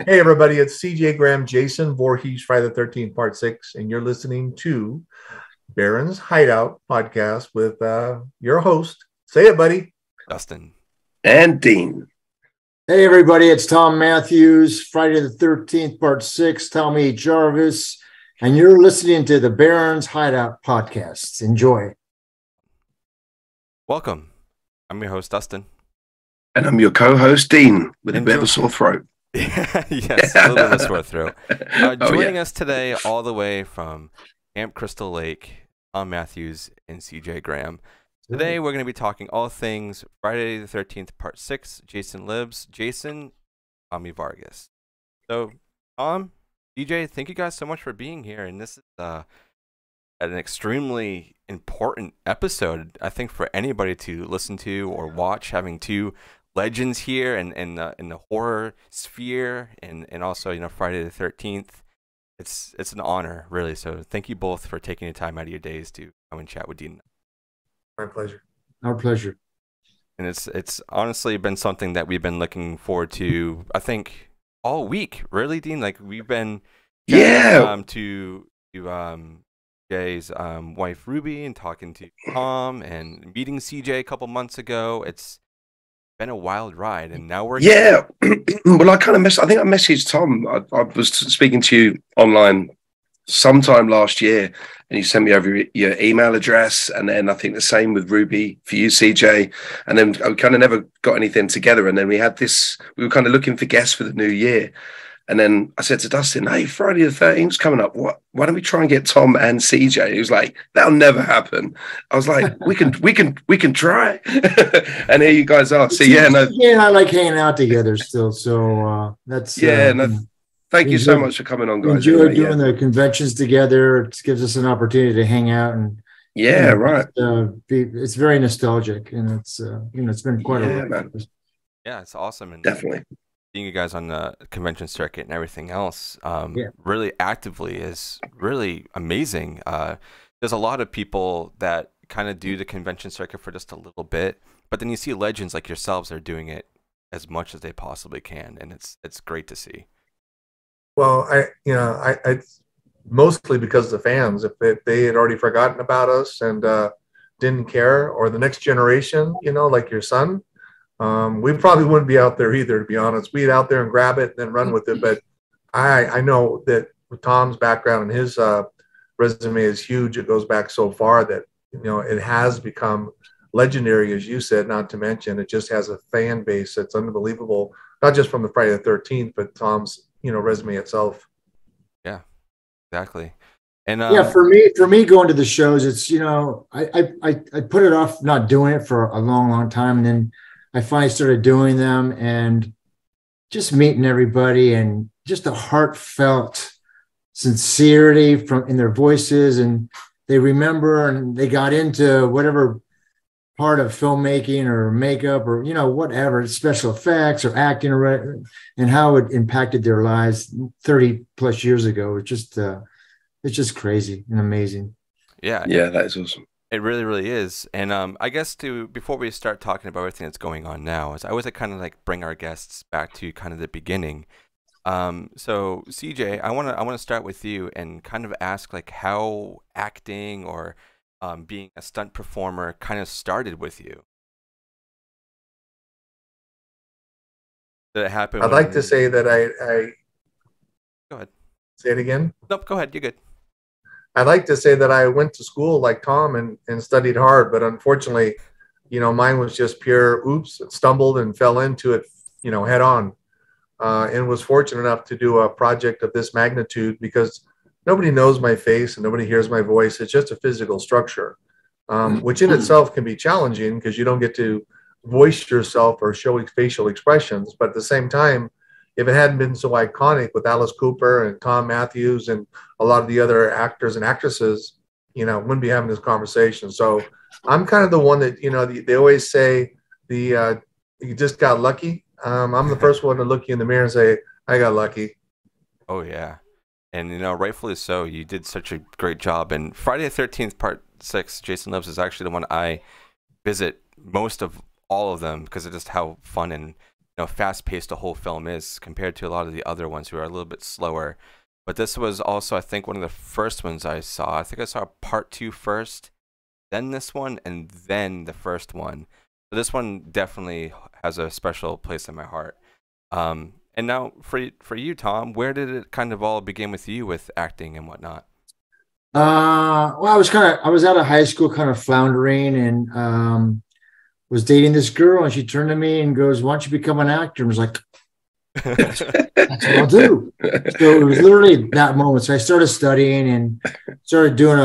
Hey, everybody, it's CJ Graham, Jason Voorhees, Friday the 13th, Part 6, and you're listening to Barrens Hideout podcast with your host. Say it, buddy. Dustin. And Dean. Hey, everybody, it's Thom Mathews, Friday the 13th, Part 6, Tommy Jarvis, and you're listening to the Barrens Hideout podcast. Enjoy. Welcome. I'm your host, Dustin. And I'm your co-host, Dean, with a bit of a sore throat. Yes, a little bit of a sore throat. Joining us today all the way from Camp Crystal Lake, Thom Mathews and CJ Graham. Today we're going to be talking all things Friday the 13th, Part 6, Jason Lives, Jason, Tommy Vargas. So, Thom, DJ, thank you guys so much for being here. And this is an extremely important episode, I think, for anybody to listen to or watch, having two legends here and in the horror sphere and also Friday the 13th. It's an honor, really. So thank you both for taking the time out of your days to come and chat with Dean. My pleasure. Our pleasure. And it's honestly been something that we've been looking forward to, I think, all week, really, Dean. Like we've been to Jay's wife Ruby and talking to Thom and meeting CJ a couple months ago. It's been a wild ride, and now we're well, I think I messaged Thom. I was speaking to you online sometime last year, and you sent me over your email address, and then I think the same with Ruby for you, CJ, and then we kind of never got anything together, and then we were kind of looking for guests for the new year. And then I said to Dustin, hey, Friday the 13th coming up. Why don't we try and get Thom and CJ? He was like, that'll never happen. I was like, we can try. And here you guys are. So yeah, I like hanging out together still. So that's thank you so much for coming on, guys. Enjoy doing the conventions together. It gives us an opportunity to hang out and right. It's very nostalgic, and it's it's been quite a ride. Man. Yeah, it's awesome, and definitely. Seeing you guys on the convention circuit and everything else really actively is really amazing. There's a lot of people that kind of do the convention circuit for just a little bit, but then you see legends like yourselves are doing it as much as they possibly can, and it's great to see. Well, I mostly because of the fans. If they had already forgotten about us and didn't care, or the next generation, like your son, we probably wouldn't be out there either, to be honest. We'd out there and grab it and then run with it. But I know that with Tom's background and his resume is huge. It goes back so far that, it has become legendary, as you said, not to mention it just has a fan base that's unbelievable, not just from the Friday the 13th, but Tom's, resume itself. Yeah, exactly. And for me going to the shows, it's, I put it off not doing it for a long time. And then I finally started doing them and just meeting everybody and just a heartfelt sincerity in their voices, and they remember and they got into whatever part of filmmaking or makeup or whatever, special effects or acting, and how it impacted their lives 30 plus years ago. It's just crazy and amazing. Yeah, that is awesome. It really, really is. And I guess before we start talking about everything that's going on now, is I always kind of like bring our guests back to kind of the beginning. So CJ, I want to start with you and kind of ask like how acting or being a stunt performer kind of started with you. Did it happen? I'd like to say that I Go ahead. Say it again. Nope, go ahead. You're good. I'd like to say that I went to school like Thom and studied hard, but unfortunately, mine was just pure oops, stumbled and fell into it, head on, and was fortunate enough to do a project of this magnitude because nobody knows my face and nobody hears my voice. It's just a physical structure, which in itself can be challenging because you don't get to voice yourself or show facial expressions. But at the same time, if it hadn't been so iconic with Alice Cooper and Thom Mathews and a lot of the other actors and actresses, wouldn't be having this conversation. So I'm kind of the one that, they always say you just got lucky. I'm the first one to look you in the mirror and say, I got lucky. Oh, yeah. And, rightfully so. You did such a great job. And Friday the 13th, Part 6, Jason Lives, is actually the one I visit most of all of them because of just how fun and fast-paced the whole film is compared to a lot of the other ones who are a little bit slower. But this was also, I think, one of the first ones I saw. I think I saw part 2 first, then this one, and then the first one. So this one definitely has a special place in my heart. And now for you, Thom, where did it kind of all begin with you with acting and whatnot? Well, I was out of high school kind of floundering, and was dating this girl, and she turned to me and goes, "Why don't you become an actor?" And I was like, that's what I'll do. So it was literally that moment. So I started studying and started doing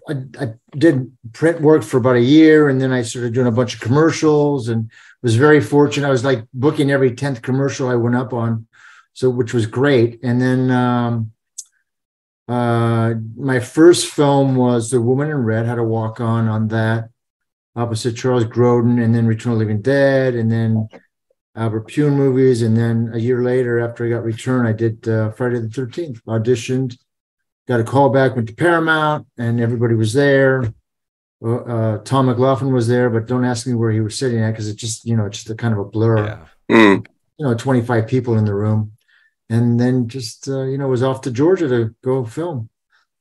I did print work for about a year, and then I started doing a bunch of commercials, and was very fortunate. I was like booking every 10th commercial I went up on, so which was great. And then my first film was The Woman in Red. Had a walk on that opposite Charles Grodin, and then Return of the Living Dead, and then Albert Pune movies. And then a year later, after I got Return, I did Friday the 13th, auditioned, got a call back, went to Paramount, and everybody was there. Tom McLaughlin was there, but don't ask me where he was sitting at, because it's just, just a kind of a blur. Yeah. 25 people in the room. And then just, was off to Georgia to go film.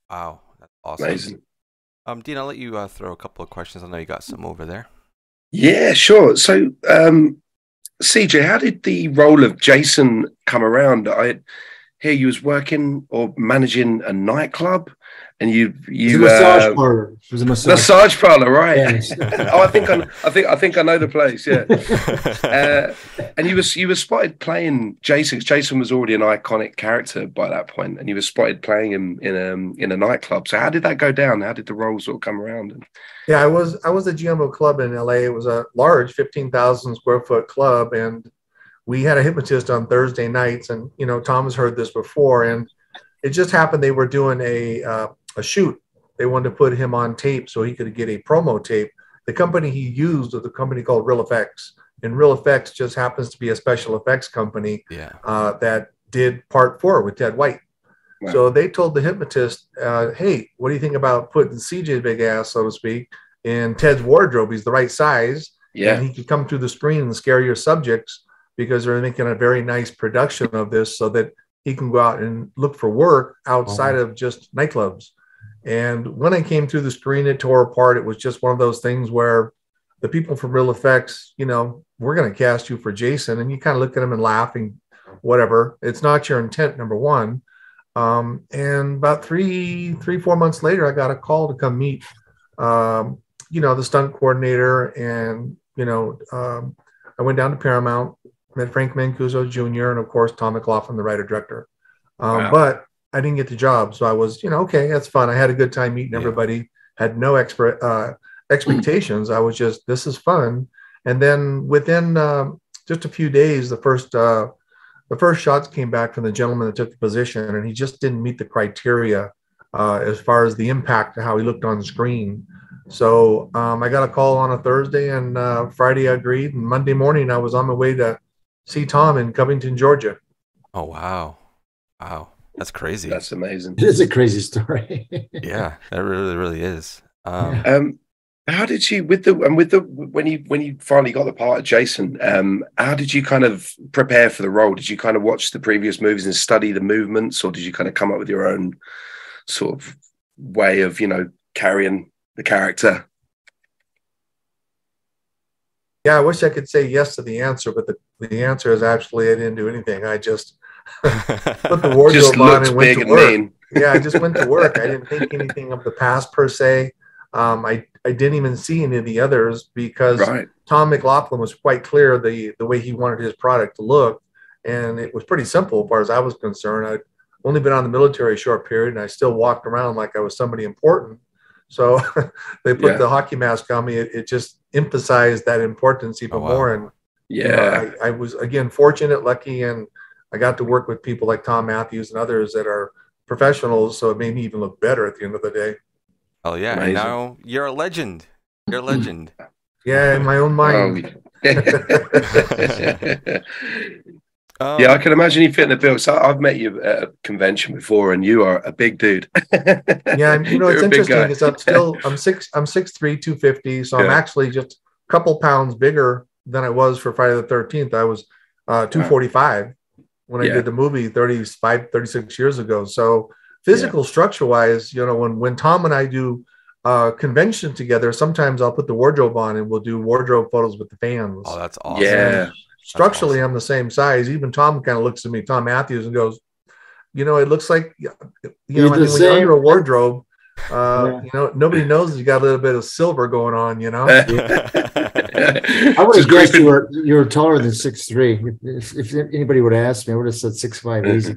Wow. That's awesome. Amazing. Dean, I'll let you throw a couple of questions. I know you got some over there. Yeah, sure. So, CJ, how did the role of Jason come around? I hear you was working or managing a nightclub, and you massage parlor. It was a massage parlor, right? Yes. Oh, I think I know the place. Yeah. And you were spotted playing Jason. Jason was already an iconic character by that point, and you were spotted playing him in a nightclub. So how did that go down? How did the role sort of come around? Yeah, I was the GM of a club in LA. It was a large 15,000 square foot club, and we had a hypnotist on Thursday nights. And Thom has heard this before, and it just happened they were doing a shoot. They wanted to put him on tape so he could get a promo tape. The company he used was a company called Real Effects, and Real Effects just happens to be a special effects company that did Part 4 with Ted White. Wow. So they told the hypnotist, hey, what do you think about putting CJ's big ass, so to speak, in Ted's wardrobe? He's the right size, and he could come through the screen and scare your subjects, because they're making a very nice production of this so that he can go out and look for work outside of just nightclubs. And when I came through the screen, it tore apart. It was just one of those things where the people from Real Effects, we're going to cast you for Jason. And you kind of look at him and laugh and whatever. It's not your intent, number one. And about 4 months later, I got a call to come meet, the stunt coordinator. And, I went down to Paramount, met Frank Mancuso Jr. and, of course, Tom McLaughlin, the writer-director. Wow. But I didn't get the job. So I was, okay, that's fun. I had a good time meeting everybody, had no expectations. I was just, this is fun. And then within just a few days, the first shots came back from the gentleman that took the position, and he just didn't meet the criteria as far as the impact of how he looked on screen. So I got a call on a Thursday, and Friday I agreed. And Monday morning, I was on my way to see Thom in Covington, Georgia. Oh, wow. Wow. That's crazy. That's amazing. It is a crazy story. Yeah, that really, really is. How did you when you finally got the part of Jason? How did you kind of prepare for the role? Did you kind of watch the previous movies and study the movements, or did you kind of come up with your own sort of way of carrying the character? Yeah, I wish I could say yes to the answer, but the answer is actually I didn't do anything. I just put the wardrobe on and went to work. Yeah, I just went to work. I didn't think anything of the past per se. I didn't even see any of the others, because Tom McLaughlin was quite clear the way he wanted his product to look, and it was pretty simple as far as I was concerned. I'd only been on the military a short period, and I still walked around like I was somebody important. So they put the hockey mask on me. It just emphasized that importance even more. And I was, again, fortunate, lucky, and I got to work with people like Thom Mathews and others that are professionals, so it made me even look better at the end of the day. Oh, yeah. Amazing. And now you're a legend. You're a legend. Yeah, in my own mind. Yeah, I can imagine you fitting the bill. So I've met you at a convention before, and you are a big dude. Yeah, it's interesting because I'm 6'3", 250, so I'm actually just a couple pounds bigger than I was for Friday the 13th. I was 245 when I did the movie 36 years ago. So physical structure wise, you know, when Thom and I do convention together, sometimes I'll put the wardrobe on and we'll do wardrobe photos with the fans. Oh, that's awesome. Yeah. Structurally, I'm the same size. Even Thom kind of looks at me, Thom Mathews, and goes, you know, it looks like, you know, I mean, when you're under a wardrobe, you know, nobody knows you got a little bit of silver going on, you know. I would have guessed you were taller than 6'3". If anybody would have asked me, I would have said 6'5" easy.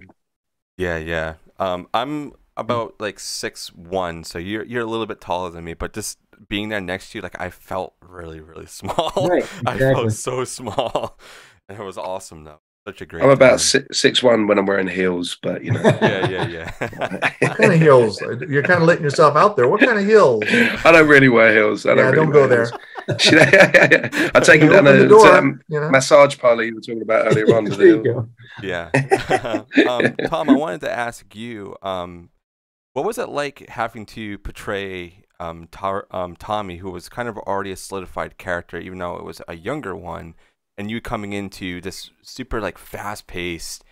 Yeah. I'm about like 6'1", so you're a little bit taller than me, but just being there next to you, like I felt really, really small. Right, exactly. I felt so small, and it was awesome though. Such a great. I'm about 6'1" when I'm wearing heels, but you know. Yeah. What kind of heels? You're kind of letting yourself out there. What kind of heels? I don't really wear heels. Don't go there. I take them down the massage parlor you were talking about earlier on. There you go. Yeah. Thom, I wanted to ask you, what was it like having to portray Tommy, who was kind of already a solidified character, even though it was a younger one, and you coming into this super like fast-paced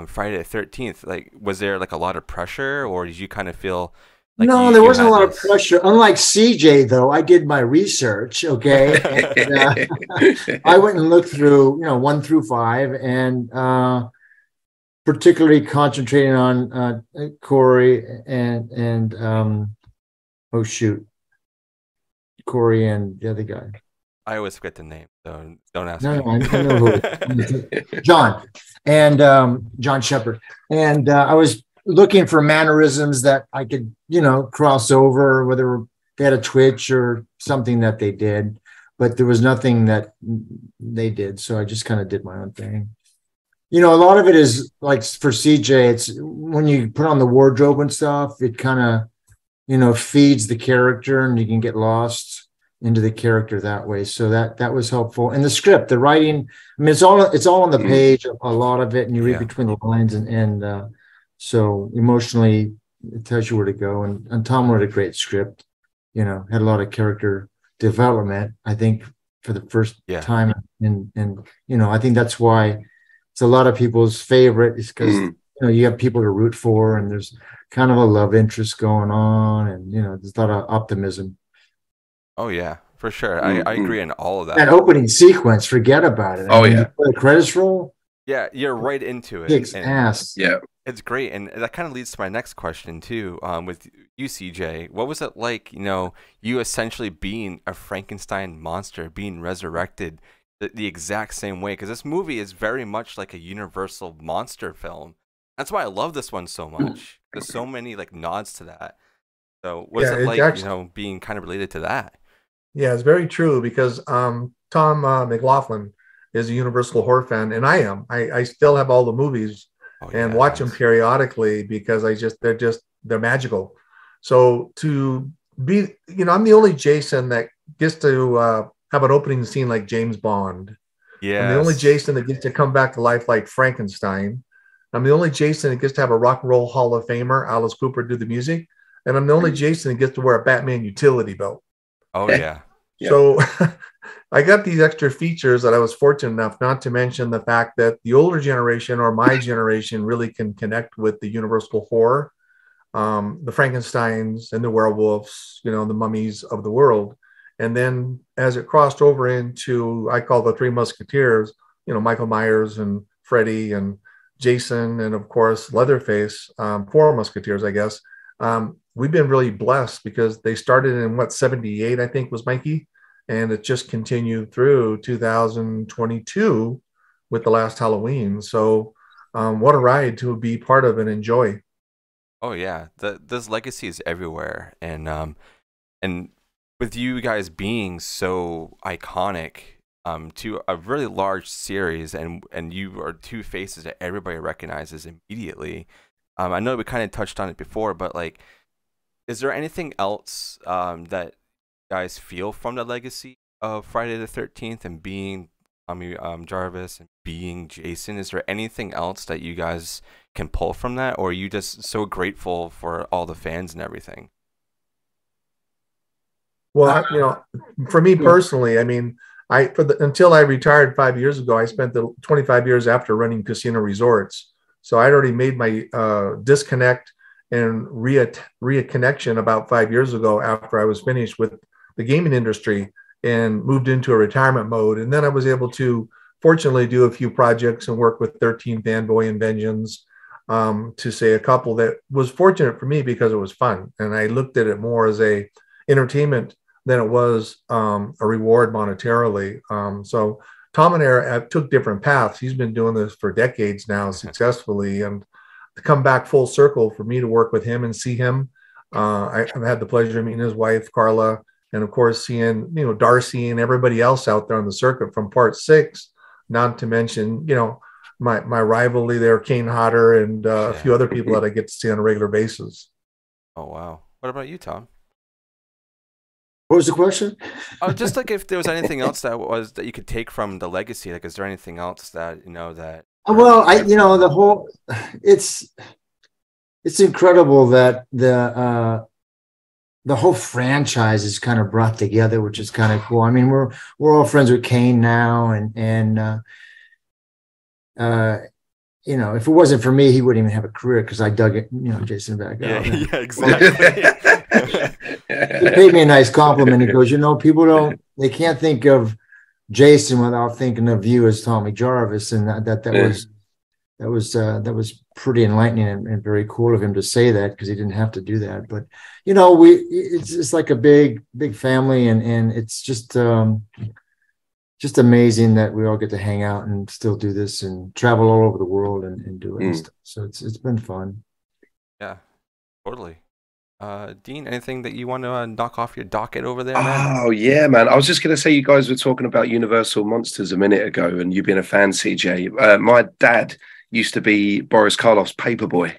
Friday the 13th? Like, was there like a lot of pressure, or did you kind of feel like no, there wasn't a lot of pressure. Unlike CJ, though, I did my research. Okay, and, I went and looked through, you know, 1 through 5, and particularly concentrating on Corey and oh shoot, Corey and the other guy. I always forget the name, so don't ask me. No, I know who. John and John Shepard, and I was looking for mannerisms that I could, you know, cross over, whether they had a twitch or something that they did, but there was nothing that they did, so I just kind of did my own thing. You know, a lot of it is like for CJ, it's when you put on the wardrobe and stuff, it kind of, you know, feeds the character, and you can get lost into the character that way. So that was helpful. And the script, the writing, I mean, it's all on the page, a lot of it, and you read between the lines, and so emotionally it tells you where to go. And Thom wrote a great script, you know, had a lot of character development, I think, for the first time. And you know, I think that's why it's a lot of people's favorite, is because you know, you have people to root for, and there's kind of a love interest going on, and you know, there's a lot of optimism. Oh yeah, for sure. I agree in all of that. That opening sequence, forget about it. I mean, the credits roll. Yeah, you're right into it. Kicks ass. Yeah, it's great, and that kind of leads to my next question too. With you, CJ, what was it like? You know, you essentially being a Frankenstein monster, being resurrected the exact same way, because this movie is very much like a universal monster film. That's why I love this one so much. There's so many like nods to that. So what's it like, actually, you know, being kind of related to that? Yeah, it's very true, because Thom McLaughlin is a Universal horror fan, and I am. I still have all the movies and watch them periodically, because they're magical. So to be, you know, I'm the only Jason that gets to have an opening scene like James Bond. Yeah, I'm the only Jason that gets to come back to life like Frankenstein. I'm the only Jason that gets to have a Rock and Roll Hall of Famer, Alice Cooper, do the music, and I'm the only Jason that gets to wear a Batman utility belt. Oh yeah. So I got these extra features that I was fortunate enough, not to mention the fact that the older generation, or my generation, really can connect with the Universal horror, the Frankensteins and the werewolves, you know, the mummies of the world. And then as it crossed over into, I call the Three Musketeers, you know, Michael Myers and Freddy and Jason, and of course, Leatherface, Four Musketeers, I guess. We've been really blessed, because they started in 78, I think, was Mikey, and it just continued through 2022 with the last Halloween. So what a ride to be part of and enjoy. Oh yeah, this legacy is everywhere, and with you guys being so iconic to a really large series, and you are two faces that everybody recognizes immediately. I know we kind of touched on it before, but like, is there anything else that you guys feel from the legacy of Friday the 13th and being Jarvis and being Jason? Is there anything else that you guys can pull from that, or are you just so grateful for all the fans and everything? Well, you know, for me personally, I mean, until I retired 5 years ago, I spent the 25 years after running casino resorts. So I'd already made my disconnect and reconnection about 5 years ago after I was finished with the gaming industry and moved into a retirement mode. And then I was able to fortunately do a few projects and work with 13 Fanboy and Vengeance, to say a couple that was fortunate for me because it was fun. And I looked at it more as a entertainment than it was a reward monetarily. So Thom and I took different paths. He's been doing this for decades now successfully. And to come back full circle for me to work with him and see him, I've had the pleasure of meeting his wife, Carla, and of course seeing, Darcy and everybody else out there on the circuit from part 6, not to mention, my rivalry there, Kane Hodder, and a few other people that I get to see on a regular basis. Oh, wow. What about you, Thom? What was the question? Just like if there was anything else that you could take from the legacy, like is there anything else that that? Well, the whole it's incredible that the whole franchise is kind of brought together, which is kind of cool. I mean, we're all friends with Kane now, and if it wasn't for me, he wouldn't even have a career because I dug it, Jason back out. Yeah, exactly. He paid me a nice compliment. He goes, they can't think of Jason without thinking of you as Tommy Jarvis, and that was pretty enlightening and very cool of him to say that because he didn't have to do that. But it's like a big family, and it's just amazing that we all get to hang out and still do this and travel all over the world and do it. And stuff. So it's been fun. Yeah, totally. Dean, anything that you want to knock off your docket over there, man? Oh, yeah, man. I was just going to say, you guys were talking about Universal Monsters a minute ago, and you've been a fan, CJ. My dad used to be Boris Karloff's paperboy.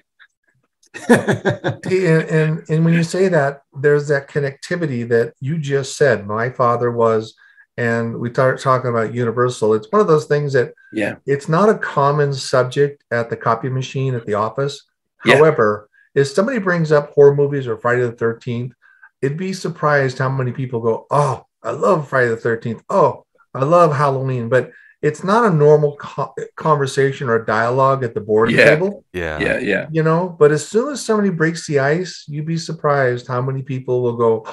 and when you say that, there's that connectivity that you just said. My father was, and we started talking about Universal. It's one of those things that it's not a common subject at the copy machine at the office. Yeah. However, if somebody brings up horror movies or Friday the 13th, it'd be surprised how many people go, "Oh, I love Friday the 13th. Oh, I love Halloween." But it's not a normal conversation or dialogue at the board table. Yeah. But as soon as somebody breaks the ice, you'd be surprised how many people will go,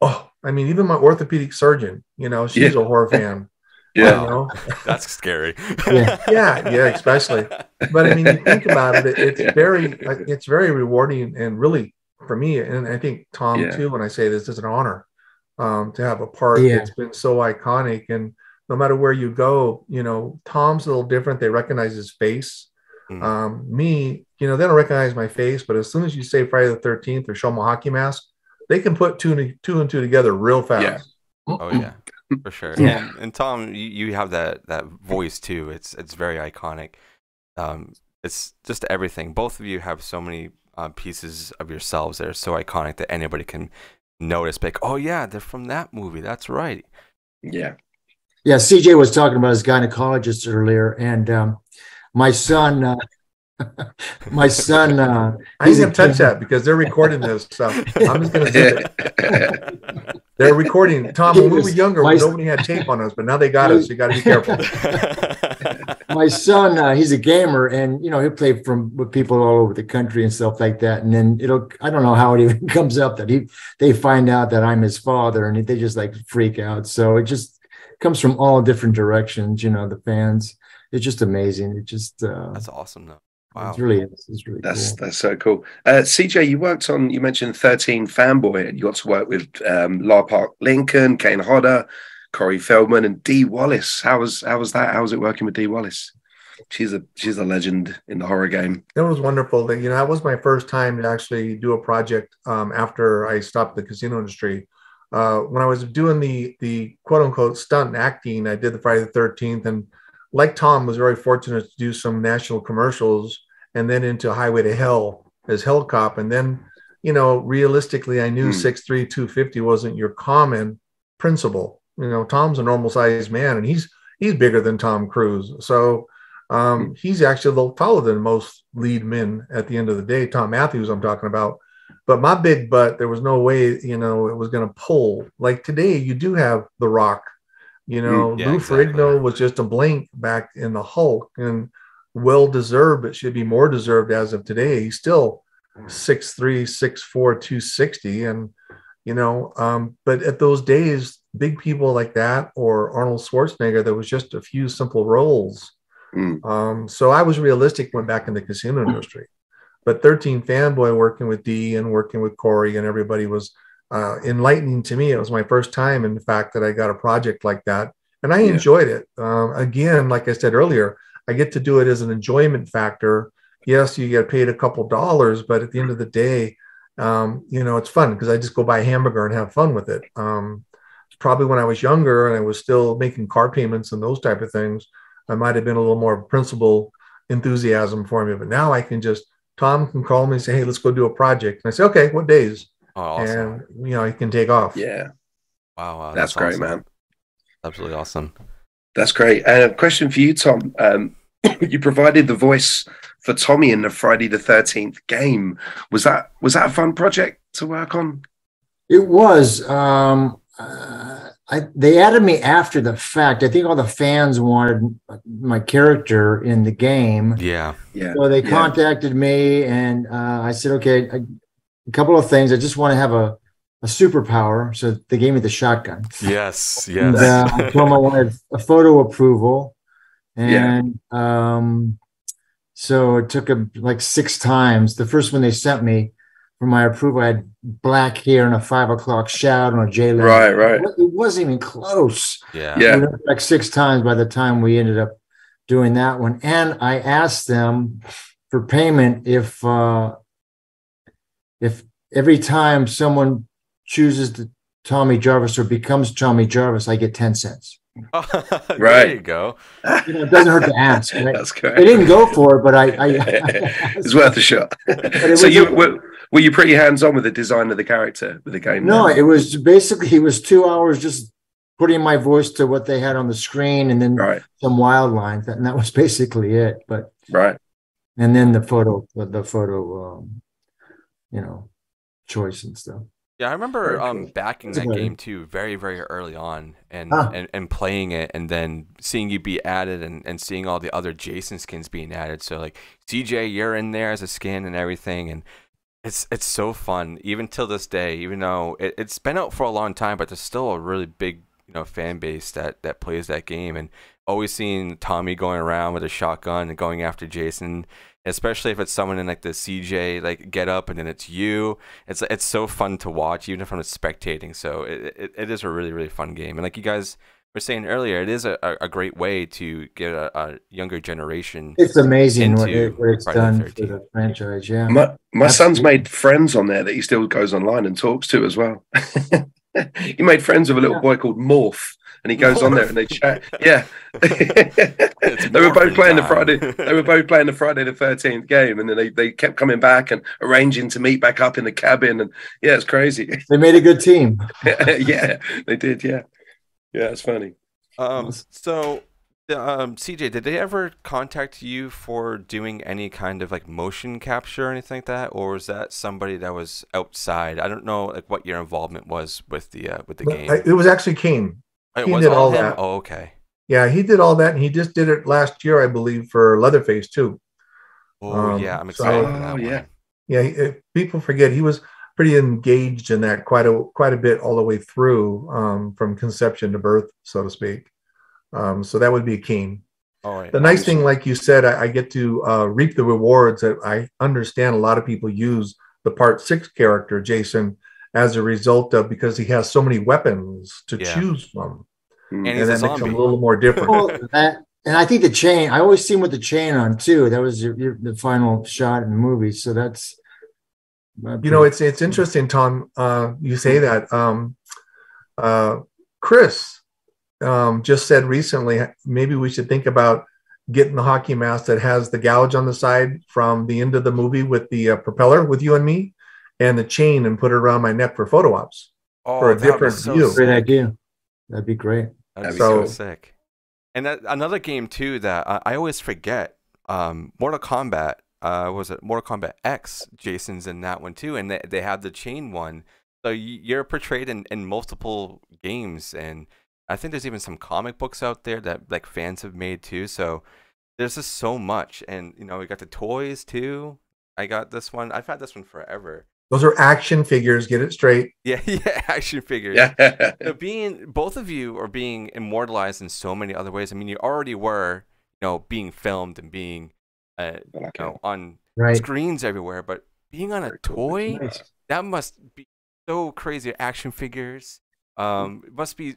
"Oh," I mean, even my orthopedic surgeon, she's a horror fan. Yeah. That's scary. Yeah, especially. But I mean, you think about it, it's very rewarding and really for me, and I think Thom too, when I say this, is an honor to have a part that's been so iconic. And no matter where you go, Tom's a little different. They recognize his face. Me, they don't recognize my face, but as soon as you say Friday the 13th or show them a hockey mask, they can put two and two together real fast. Yeah. Oh yeah. For sure. Yeah. And Thom, you have that voice too. It's very iconic. It's just everything. Both of you have so many pieces of yourselves that are so iconic that anybody can notice. Like, oh yeah, they're from that movie. That's right. Yeah. Yeah. CJ was talking about his gynecologist earlier, and my son. I ain't gonna touch that because they're recording this stuff. I'm just gonna say it. They're recording. Thom, when we were younger, nobody had tape on us, but now they got us. You got to be careful. My son, he's a gamer, and he'll play with people all over the country and stuff like that. And then I don't know how it even comes up that they find out that I'm his father, and they just like freak out. So it just comes from all different directions. The fans. It's just amazing. It just that's awesome though. Wow. It's really cool. That's so cool. CJ, you mentioned 13 Fanboy, and you got to work with La Park Lincoln, Kane Hodder, Corey Feldman, and Dee Wallace. How was that? How was it working with Dee Wallace? She's a legend in the horror game. It was wonderful. That was my first time to actually do a project after I stopped the casino industry. When I was doing the quote unquote stunt acting, I did the Friday the 13th, and like Thom, was very fortunate to do some national commercials and then into Highway to Hell as Hell Cop. And then, realistically, I knew 6'3", 250 wasn't your common principal. Tom's a normal sized man, and he's bigger than Tom Cruise. So he's actually a little taller than most lead men at the end of the day. Thom Mathews, I'm talking about. But my big butt, there was no way, it was going to pull. Like today, you do have The Rock, You know, Yeah, Lou exactly. Ferrigno was just a blink back in the Hulk, and well deserved. It should be more deserved as of today. He's still 6'3", 6'4", 260, and you know, but at those days, big people like that or Arnold Schwarzenegger, there was just a few simple roles. So I was realistic when back in the casino industry. But 13 Fanboy, working with Dee and working with Corey and everybody, was enlightening to me. It was my first time, in fact, that I got a project like that, and I enjoyed it. Again, like I said earlier, I get to do it as an enjoyment factor. Yes, you get paid a couple dollars, but at the end of the day, you know, it's fun because I just go buy a hamburger and have fun with it. Probably when I was younger and I was still making car payments and those type of things, I might have been a little more principal enthusiasm for me. But now I can just, Tom can call me and say, hey, let's go do a project. And I say, okay, what days? Oh, awesome. And, you know, you can take off. Yeah. Wow. That's great, awesome. man. Absolutely awesome. That's great. And a question for you, Tom. You provided the voice for Tommy in the Friday the 13th game. Was that a fun project to work on? It was. They added me after the fact. I think all the fans wanted my character in the game. Yeah. So they contacted me, and I said, okay, a couple of things. I just want to have a superpower. So they gave me the shotgun. Yes. And, I told them I wanted a photo approval. And so it took like 6 times. The first one they sent me for my approval, I had black hair and a 5 o'clock shadow and a J-line. Right. It wasn't even close. Yeah. Like 6 times by the time we ended up doing that one. And I asked them for payment if every time someone chooses the Tommy Jarvis or becomes Tommy Jarvis, I get 10 cents. Right. There you go. You know, it doesn't hurt to ask. Right? That's great. They didn't go for it, but I it's worth a shot. So were you pretty hands-on with the design of the character with the game? No, it was 2 hours just putting my voice to what they had on the screen, and then some wild lines, and that was basically it. But and then the photo, you know, choice and stuff. Yeah, I remember backing that game too very, very early on and playing it, and then seeing you be added and seeing all the other Jason skins being added. So like CJ, you're in there as a skin and everything, and it's so fun even till this day. Even though it's been out for a long time, but there's still a really big fan base that plays that game, and always seeing Tommy going around with a shotgun and going after Jason. Especially if it's someone in like the CJ like get up and then it's you. It's so fun to watch, even if I'm spectating. So it is a really, really fun game. And like you guys were saying earlier, it is a great way to get a younger generation. It's amazing what it's done for the franchise. Yeah, my son's made friends on there that he still goes online and talks to as well. He made friends with a little boy called Morph. And he goes on there and they chat. Yeah, they were both playing the Friday. They were both playing the Friday the 13th game, and then they kept coming back and arranging to meet back up in the cabin. And yeah, it's crazy. They made a good team. Yeah, they did. Yeah, it's funny. So, CJ, did they ever contact you for doing any kind of like motion capture or anything like that, or was that somebody that was outside? I don't know like what your involvement was with the game. It was actually Kane. He did all that. Oh, okay. Yeah, he did all that, and he just did it last year, I believe, for Leatherface too. Oh yeah, I'm excited for that one. Yeah, people forget he was pretty engaged in that quite a bit all the way through, from conception to birth, so to speak. So that would be Kane. All right. The nice thing, like you said, I get to reap the rewards that I understand a lot of people use the Part 6 character, Jason, as a result of, because he has so many weapons to choose from. And that makes him a little more different. Well, and I think the chain, I always see him with the chain on too. That was the final shot in the movie. So that's, it's interesting, Tom, you say that. Chris just said recently, maybe we should think about getting the hockey mask that has the gouge on the side from the end of the movie with the propeller with you and me, and the chain, and put it around my neck for photo ops for a different view. Great idea. That'd be great. That'd be so sick. And another game too that I always forget. Mortal Kombat. Was it Mortal Kombat X? Jason's in that one too, and they have the chain one. So you're portrayed in multiple games, and I think there's even some comic books out there that like fans have made too. So there's just so much, and you know, we got the toys too. I got this one. I've had this one forever. Those are action figures. Get it straight. Yeah, yeah, action figures. Yeah. So both of you are being immortalized in so many other ways. I mean, you already were, you know, being filmed and being, you know, on screens everywhere. But being on a toy, that must be so crazy. Action figures, it must be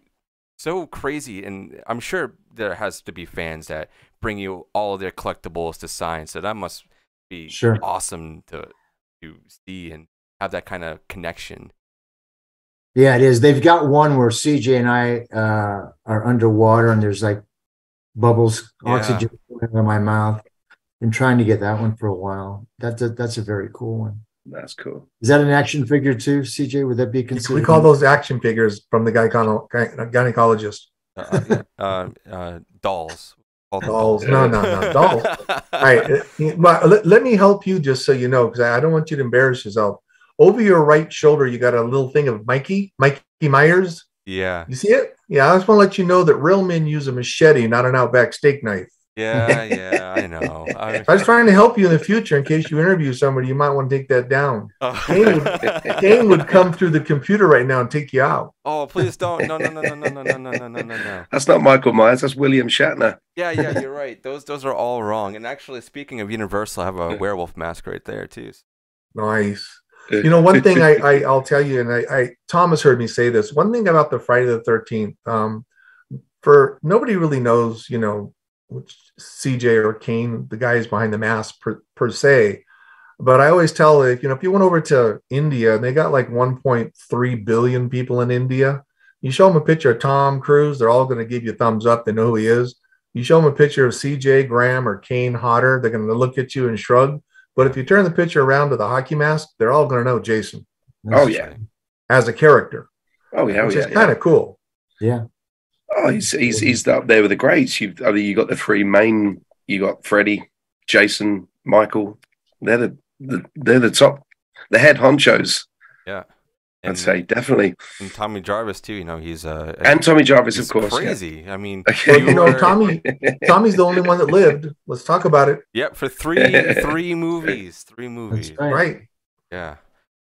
so crazy. And I'm sure there has to be fans that bring you all of their collectibles to sign. So that must be awesome to see and have that kind of connection. Yeah, it is. They've got one where CJ and I are underwater and there's like bubbles, oxygen in my mouth. Been trying to get that one for a while. That's a very cool one. That's cool. Is that an action figure too, CJ? Would that be considered? We call those action figures from the gynecologist. Dolls. Dolls. No, dolls. All right. Let me help you just so you know, because I don't want you to embarrass yourself. Over your right shoulder, you got a little thing of Mikey Myers. Yeah. You see it? Yeah. I just want to let you know that real men use a machete, not an Outback steak knife. Yeah, I know. I was trying to help you in the future in case you interview somebody, you might want to take that down. Kane would come through the computer right now and take you out. Oh, please don't. No. That's not Michael Myers. That's William Shatner. Yeah, you're right. Those are all wrong. And actually, speaking of Universal, I have a werewolf mask right there, too. Nice. You know, one thing I'll tell you, and Tom has heard me say this, one thing about the Friday the 13th, for nobody really knows, you know, which CJ or Kane, the guys behind the mask per se. But I always tell, you know, if you went over to India and they got like 1.3 billion people in India, you show them a picture of Tom Cruise, they're all going to give you a thumbs up. They know who he is. You show them a picture of CJ, Graham, or Kane Hodder, they're going to look at you and shrug. But if you turn the picture around to the hockey mask, they're all going to know Jason. As a character. Which is kind of cool. Yeah. Oh, he's up there with the greats. You got the three main. You got Freddie, Jason, Michael. They're the top, the head honchos. Yeah, I'd say definitely. And Tommy Jarvis too. You know, he's and Tommy Jarvis, of course. Crazy. Yeah. I mean, you know, Tommy's the only one that lived. Let's talk about it. Yep, for three movies. That's right. Yeah.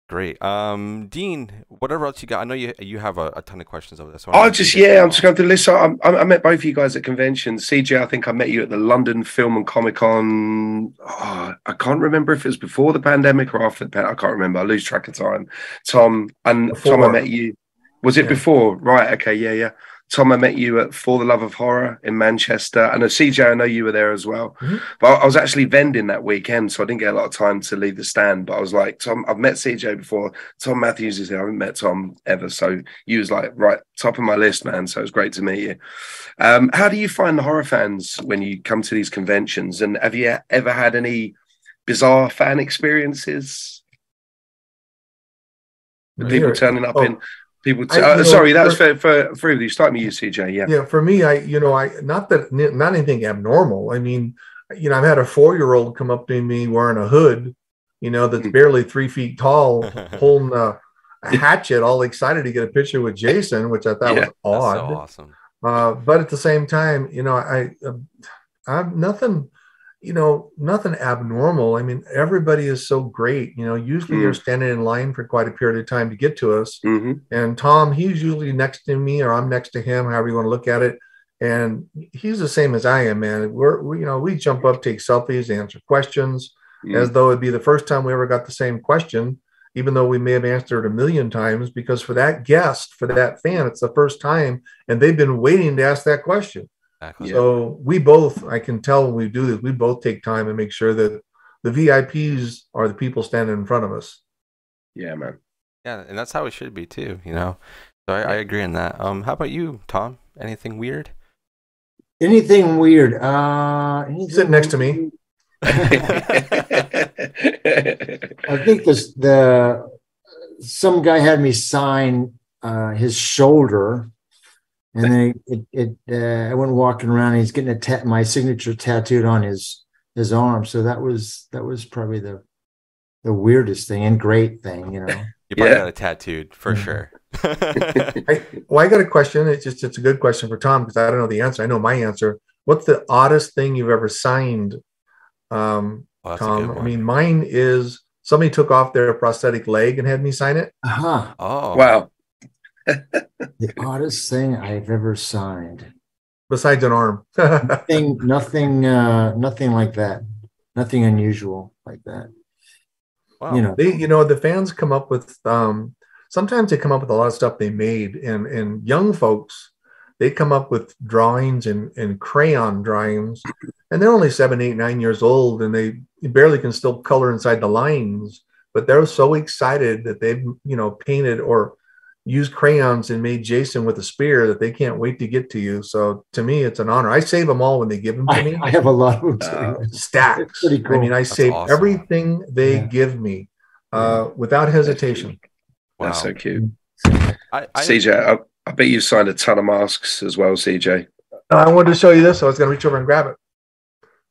Great. Dean, whatever else you got? I know you have a ton of questions over this. I'm just going through the list. I met both of you guys at conventions. CJ, I think I met you at the London Film and Comic Con. I can't remember if it was before the pandemic or after the pandemic. I can't remember. I lose track of time. Tom, I met you. Was it before? Right. Okay. Yeah. Tom, I met you at For the Love of Horror in Manchester. And CJ, I know you were there as well. Mm-hmm. But I was actually vending that weekend, so I didn't get a lot of time to leave the stand. But I was like, Tom, I've met CJ before. Thom Mathews is here. I haven't met Tom ever. So you was like, right, top of my list, man. So it was great to meet you. How do you find the horror fans when you come to these conventions? And have you ever had any bizarre fan experiences? People turning up in... sorry, that was for you. Start me, you, CJ. Yeah. For me, not anything abnormal. I mean, you know, I've had a 4-year-old come up to me wearing a hood, you know, that's barely 3 feet tall, holding a hatchet, all excited to get a picture with Jason, which I thought was odd. That's so awesome. But at the same time, you know, I'm nothing. You know, nothing abnormal. I mean, everybody is so great. You know, usually you're standing in line for quite a period of time to get to us. Mm-hmm. And Tom, he's usually next to me or I'm next to him, however you want to look at it. And he's the same as I am, man. We jump up, take selfies, answer questions as though it'd be the first time we ever got the same question, even though we may have answered a million times, because for that guest, for that fan, it's the first time and they've been waiting to ask that question. Exactly. So we both, I can tell when we do this, we both take time and make sure that the VIPs are the people standing in front of us. Yeah, man. Yeah, and that's how it should be too, you know. So I agree on that. How about you, Tom? Anything weird? Anything weird? Sit next to me. I think some guy had me sign his shoulder. And then I went walking around and he's getting my signature tattooed on his arm. So that was probably the weirdest thing and great thing, you know. You probably got it tattooed for sure. I got a question. It's a good question for Tom because I don't know the answer. I know my answer. What's the oddest thing you've ever signed, Tom? I mean, mine is somebody took off their prosthetic leg and had me sign it. Oh, wow. The oddest thing I've ever signed. Besides an arm. nothing like that. Nothing unusual like that. Wow. The fans come up with sometimes they come up with a lot of stuff they made, and young folks, they come up with drawings and crayon drawings, and they're only 7, 8, 9 years old, and they barely can still color inside the lines, but they're so excited that they've painted or used crayons and made Jason with a spear that they can't wait to get to you. So to me, it's an honor. I save them all when they give them to me. I have a lot of them. Stacks. Cool. I mean, I save everything they give me without hesitation. Wow. That's so cute. CJ, I bet you signed a ton of masks as well, CJ. I wanted to show you this, so I was going to reach over and grab it.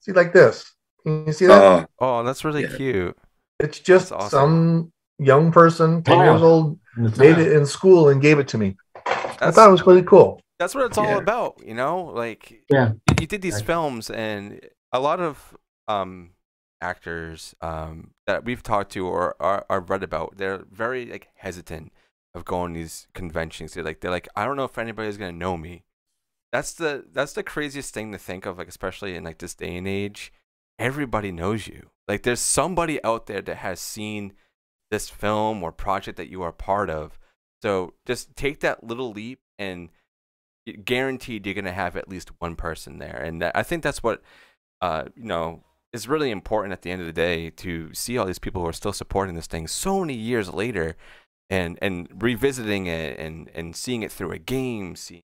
See, like this. Can you see that? Oh, that's really cute. It's just some young person, 10 years old, made it in school and gave it to me. I thought it was really cool. That's what it's all about, Like, you did these films, and a lot of actors that we've talked to or are read about, they're very hesitant of going to these conventions. They're like, I don't know if anybody's gonna know me. That's the craziest thing to think of, especially in this day and age. Everybody knows you. There's somebody out there that has seen this film or project that you are part of. So just take that little leap, and guaranteed you're gonna have at least one person there. And I think that's what is really important at the end of the day, to see all these people who are still supporting this thing so many years later, and revisiting it and seeing it through a game, seeing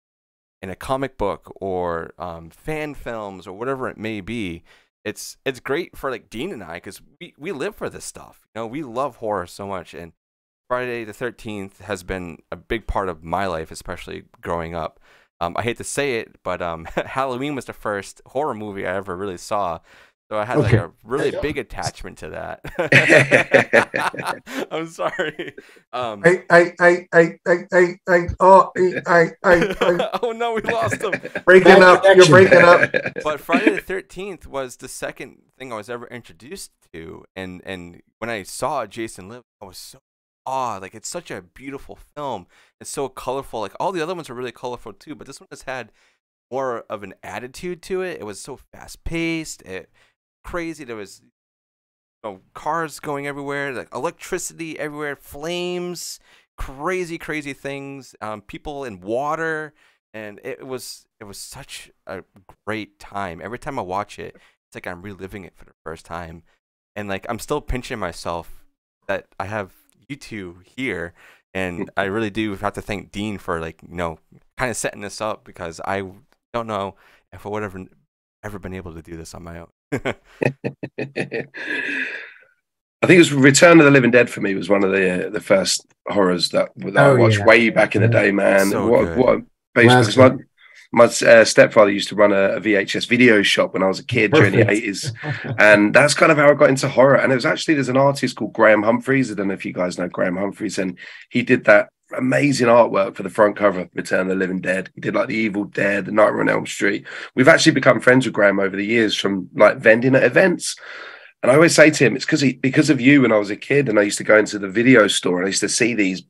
in a comic book or fan films or whatever it may be. It's great for Dean and I, because we live for this stuff. We love horror so much, and Friday the 13th has been a big part of my life, especially growing up. I hate to say it, but Halloween was the first horror movie I ever really saw. So I had a really big attachment to that. I'm sorry. Oh no, we lost him. Breaking up. You're breaking up. But Friday the 13th was the second thing I was ever introduced to, and when I saw Jason live, I was so awed. It's such a beautiful film. It's so colorful. All the other ones are really colorful too, but this one has had more of an attitude to it. It was so fast paced. Crazy. There was cars going everywhere, electricity everywhere, flames, crazy things, people in water, and it was such a great time. Every time I watch it, it's I'm reliving it for the first time, and I'm still pinching myself that I have you two here, and I really do have to thank Dean for kind of setting this up, because I don't know if I would have ever been able to do this on my own. I think it was Return of the Living Dead for me was one of the first horrors that I watched way back in the day, man. So because my stepfather used to run a VHS video shop when I was a kid during the 80s, and that's kind of how I got into horror. And there's an artist called Graham Humphreys. I don't know if you guys know Graham Humphreys, and he did that amazing artwork for the front cover of Return of the Living Dead. He did the Evil Dead, the Nightmare on Elm Street. We've actually become friends with Graham over the years from vending at events. And I always say to him, it's because of you when I was a kid, and I used to go into the video store and I used to see these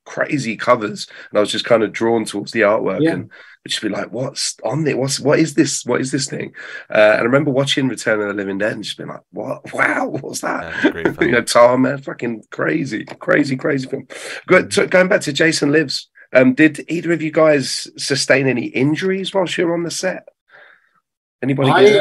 crazy covers, and I was just kind of drawn towards the artwork and would just be like, what's on it? What is this thing? And I remember watching Return of the Living Dead and just being like, what? Wow, what's that? Thom, man, fucking crazy film. Going back to Jason Lives, did either of you guys sustain any injuries whilst you were on the set? Anybody?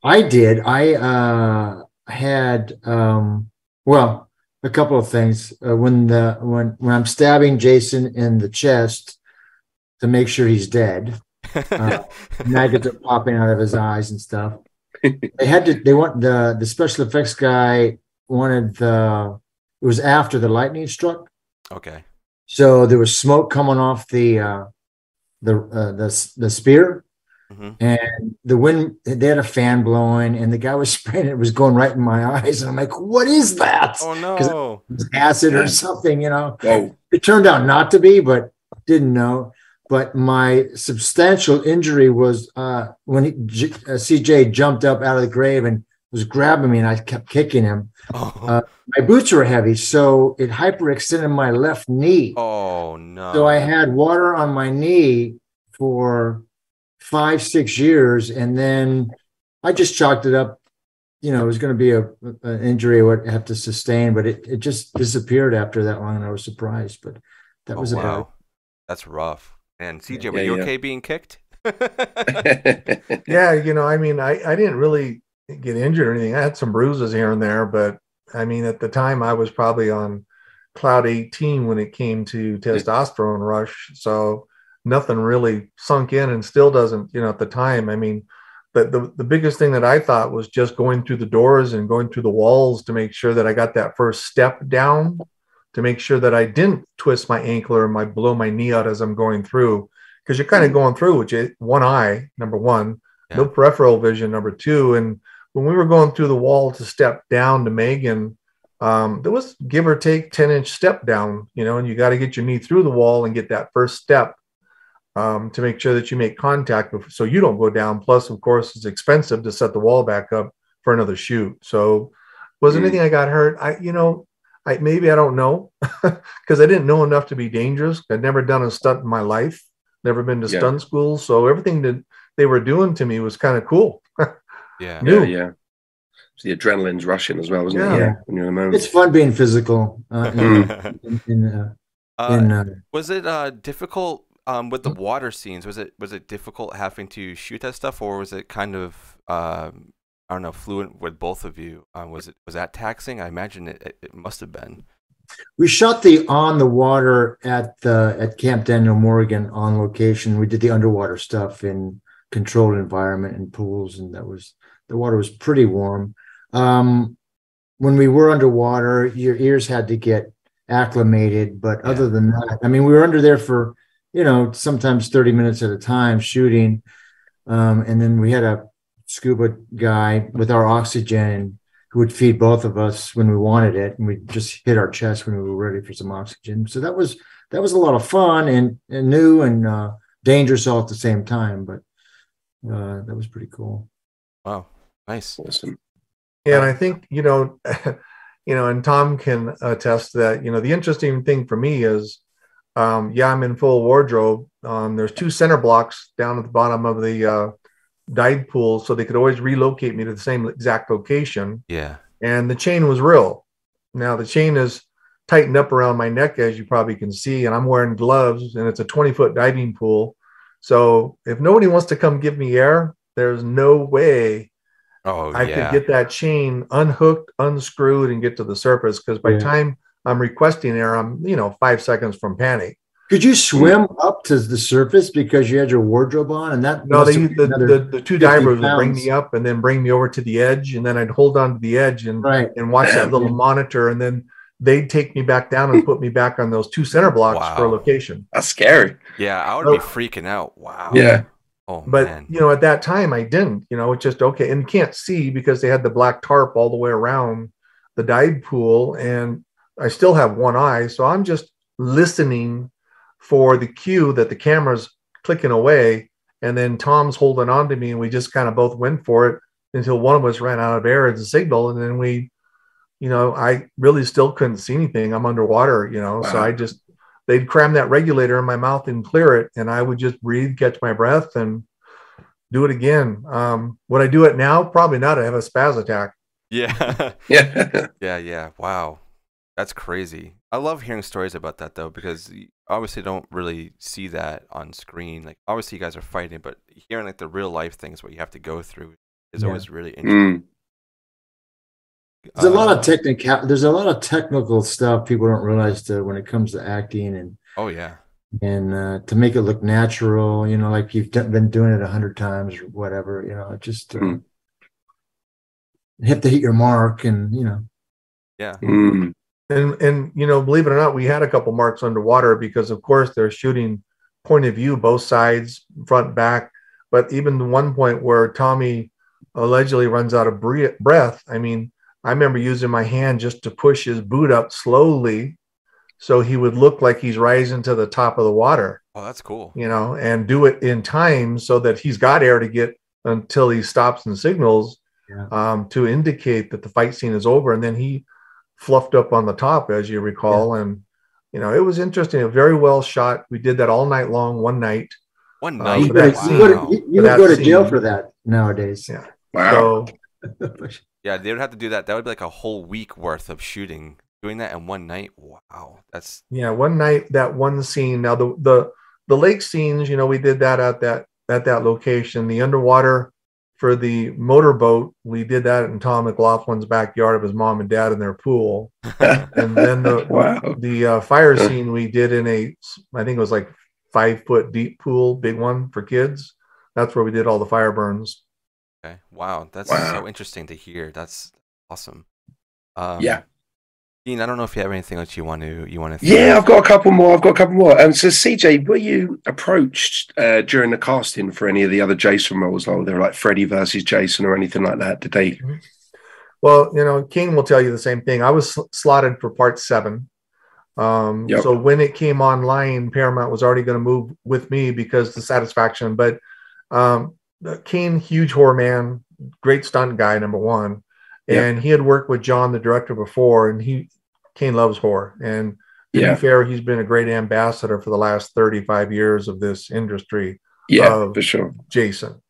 I did. I had a couple of things. When I'm stabbing Jason in the chest to make sure he's dead, maggots are popping out of his eyes and stuff. The special effects guy wanted it was after the lightning struck. Okay. So there was smoke coming off the spear. Mm-hmm. And the wind, they had a fan blowing, and the guy was spraying it was going right in my eyes, and I'm like, what is that? Oh no, it was acid or something, It turned out not to be, but didn't know. But my substantial injury was when CJ jumped up out of the grave and was grabbing me, and I kept kicking him. My boots were heavy, so it hyperextended my left knee. Oh, no. So I had water on my knee for 5-6 years, and then I just chalked it up. You know, it was going to be an injury I would have to sustain, but it just disappeared after that long, and I was surprised. But that was about it. That's rough. And CJ, were you okay being kicked? Yeah, you know, I mean, I didn't really get injured or anything. I had some bruises here and there, but I mean, at the time I was probably on cloud 18 when it came to testosterone rush. So nothing really sunk in, and still doesn't, you know, at the time. I mean, the biggest thing that I thought was just going through the doors and going through the walls to make sure that I got that first step down, to make sure that I didn't twist my ankle or blow my knee out as I'm going through, because you're kind of going through with one eye, number one, no peripheral vision, number two. And when we were going through the wall to step down to Megan, there was give or take 10-inch step down, you know, and you got to get your knee through the wall and get that first step to make sure that you make contact so you don't go down. Plus, of course, it's expensive to set the wall back up for another shoot. So was anything I got hurt? Maybe I don't know, because I didn't know enough to be dangerous. I'd never done a stunt in my life, never been to stunt school. So everything that they were doing to me was kind of cool. Yeah. So the adrenaline's rushing as well, isn't it? Yeah. When you're in the moment. It's fun being physical. Was it difficult with the water scenes? Was it difficult having to shoot that stuff, or was it kind of I don't know, fluent with both of you? Was that taxing? I imagine it must have been. We shot the on the water at Camp Daniel Morgan on location. We did the underwater stuff in controlled environment and pools, and the water was pretty warm. When we were underwater, your ears had to get acclimated, but other than that, I mean, we were under there for, you know, sometimes 30 minutes at a time shooting, and then we had a scuba guy with our oxygen who would feed both of us when we wanted it, and we'd just hit our chest when we were ready for some oxygen. So that was a lot of fun and new and dangerous all at the same time, but that was pretty cool. Wow, nice, awesome. Yeah, and I think, you know, and Tom can attest that, you know, the interesting thing for me is, I'm in full wardrobe. There's 2 center blocks down at the bottom of the dive pool, so they could always relocate me to the same exact location. Yeah. And the chain was real. Now the chain is tightened up around my neck, as you probably can see, and I'm wearing gloves, and it's a 20-foot diving pool. So if nobody wants to come give me air, there's no way I could get that chain unhooked, unscrewed, and get to the surface, because by the time I'm requesting air, I'm, you know, 5 seconds from panic. Could you swim up to the surface because you had your wardrobe on? And that the 2 divers would bring me up and then bring me over to the edge, and then I'd hold on to the edge and watch that little monitor, and then they'd take me back down and put me back on those 2 center blocks for a location. That's scary. Yeah, I would be freaking out. Wow. Yeah. Oh, but man. You know, at that time I didn't. You know, it's just okay, and you can't see because they had the black tarp all the way around the dive pool, and I still have one eye, so I'm just listening for the cue that the camera's clicking away, and then Tom's holding on to me, and we just kind of both went for it until one of us ran out of air as a signal, and then we, you know, I really still couldn't see anything. I'm underwater, you know, so they'd cram that regulator in my mouth and clear it, and I would just breathe, catch my breath, and do it again. Would I do it now? Probably not. I have a spaz attack. Yeah. Yeah. Wow. That's crazy. I love hearing stories about that, though, because you obviously don't really see that on screen. Like, obviously you guys are fighting, but hearing like the real life things, what you have to go through, is always really interesting. There's a lot of technical stuff people don't realize when it comes to acting, and to make it look natural, you know, like you've been doing it 100 times or whatever, you know, just you have to hit your mark, and you know. And you know, believe it or not, we had a couple marks underwater because, of course, they're shooting point of view, both sides, front, back. But even the one point where Tommy allegedly runs out of breath, I mean, I remember using my hand just to push his boot up slowly so he would look like he's rising to the top of the water. Oh, that's cool. And do it in time so that he's got air to get until he stops and signals, to indicate that the fight scene is over. And then he fluffed up on the top, as you recall. And, it was interesting. Very well shot. We did that all night long, one night. One night. You would go to jail for that nowadays. Yeah. Wow. So, yeah, they would have to do that. That would be like a whole week worth of shooting. Doing that in one night. Wow. That's one night, that one scene. Now the lake scenes, we did that at that location. The underwater for the motorboat, we did that in Tom McLaughlin's backyard of his mom and dad in their pool. And then the fire scene we did in I think it was like 5-foot deep pool, big one for kids. That's where we did all the fire burns. okay. Wow. That's so interesting to hear. That's awesome. Dean, I don't know if you have anything else you want to. Yeah, I've got a couple more. So, CJ, were you approached during the casting for any of the other Jason roles? Like, they were like Freddy versus Jason or anything like that? Did they? Well, King will tell you the same thing. I was slotted for part 7. So when it came online, Paramount was already going to move with me because the satisfaction. But King, huge horror man, great stunt guy, number one. And he had worked with John, the director, before, and Kane loves horror. And to be fair, he's been a great ambassador for the last 35 years of this industry. Yeah, for sure. Jason.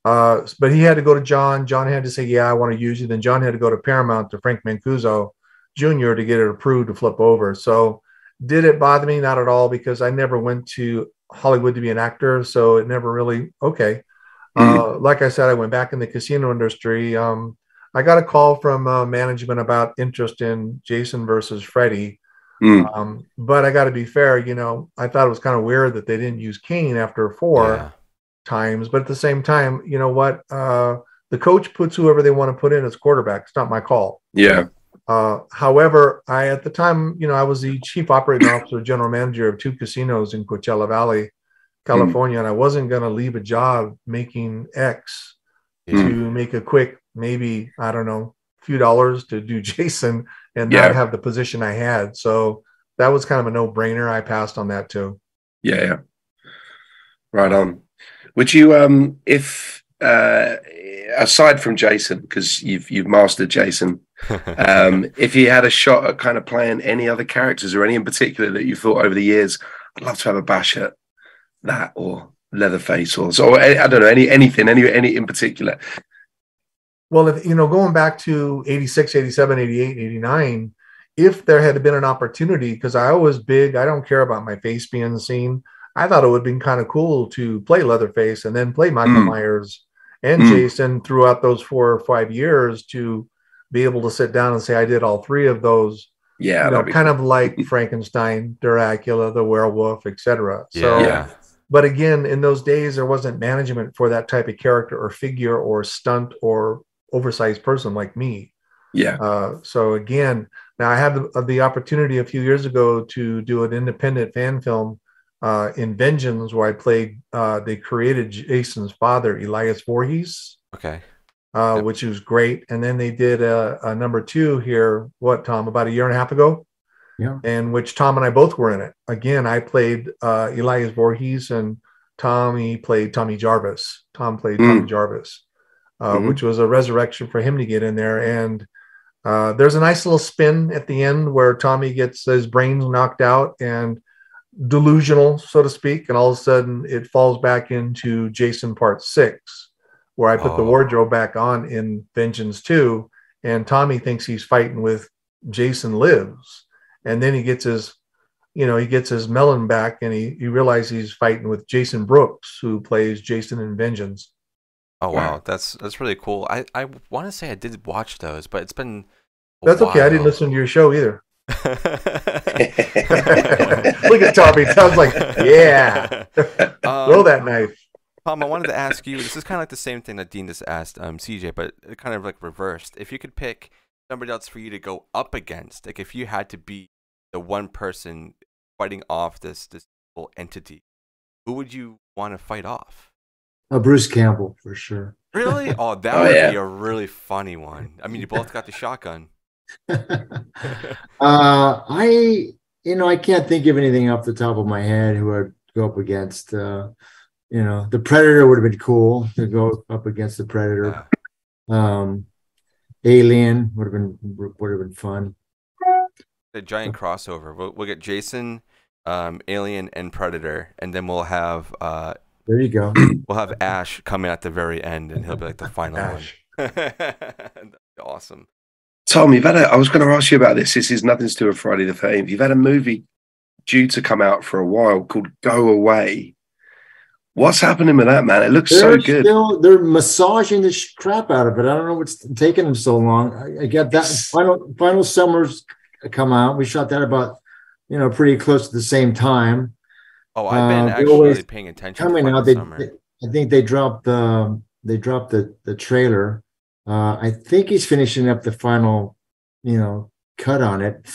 But he had to go to John. John had to say, I want to use you. Then John had to go to Paramount to Frank Mancuso Jr. to get it approved to flip over. So did it bother me? Not at all, because I never went to Hollywood to be an actor. So it never really, like I said, I went back in the casino industry. I got a call from management about interest in Jason versus Freddy. But I got to be fair, I thought it was kind of weird that they didn't use Kane after 4 times. But at the same time, you know what? The coach puts whoever they want to put in as quarterback. It's not my call. Yeah. However, at the time, I was the chief operating officer, general manager of 2 casinos in Coachella Valley, California, and I wasn't going to leave a job making X to make a quick, maybe, I don't know, few dollars to do Jason and not have the position I had. So that was kind of a no-brainer. I passed on that too. Yeah. Right on. Would you, if aside from Jason, because you've mastered Jason, if you had a shot at kind of playing any other characters or any in particular that you thought over the years, I'd love to have a bash at that, or Leatherface, or I don't know, anything in particular. Well, if going back to 86, 87, 88, 89, if there had been an opportunity, because I don't care about my face being seen. I thought it would have been kind of cool to play Leatherface and then play Michael Myers and Jason throughout those 4 or 5 years, to be able to sit down and say I did all 3 of those. Yeah, kind of like Frankenstein, Dracula, the werewolf, etc. But again, in those days, there wasn't management for that type of character or figure or stunt or oversized person like me. So again, now I had the opportunity a few years ago to do an independent fan film in Vengeance, where I played, they created Jason's father, Elias Voorhees. Which was great. And then they did a number 2 here, Tom, about a year and a half ago? And which Tom and I both were in it. Again, I played Elias Voorhees, and Tommy played Tommy Jarvis. Tom played Tommy Jarvis, which was a resurrection for him to get in there. And there's a nice little spin at the end where Tommy gets his brains knocked out and delusional, so to speak. And all of a sudden it falls back into Jason Part 6, where I put the wardrobe back on in Vengeance 2, and Tommy thinks he's fighting with Jason Lives. And then he gets his melon back, and he realizes he's fighting with Jason Brooks, who plays Jason in Vengeance. Oh, wow. That's really cool. I want to say I did watch those, but it's been That's okay. I didn't listen to your show either. Look at Tommy. Sounds like, throw that knife. Tom, I wanted to ask you, this is kind of like the same thing that Dean just asked CJ, but kind of like reversed. If you could pick somebody else for you to go up against, like if you had to be the one person fighting off this whole entity, who would you want to fight off? Bruce Campbell, for sure. Really? Oh, that would be a really funny one. I mean, you both got the shotgun. I can't think of anything off the top of my head who I'd go up against. The Predator would have been cool to go up against the Predator. Alien would have been fun. The giant crossover. We'll get Jason, Alien, and Predator, and then we'll have there you go. We'll have Ash coming at the very end, and he'll be like the final Ash. one. That'd be awesome. Tom, I was going to ask you about this. This is nothing to do with Friday the 13th. You've had a movie due to come out for a while called Go Away. What's happening with that, man? It looks so good. They're massaging the crap out of it. I don't know what's taking them so long. I get that final Summer's come out. We shot that about, pretty close to the same time. Oh, I've been actually paying attention. Coming out, I think they dropped the trailer. I think he's finishing up the final, cut on it.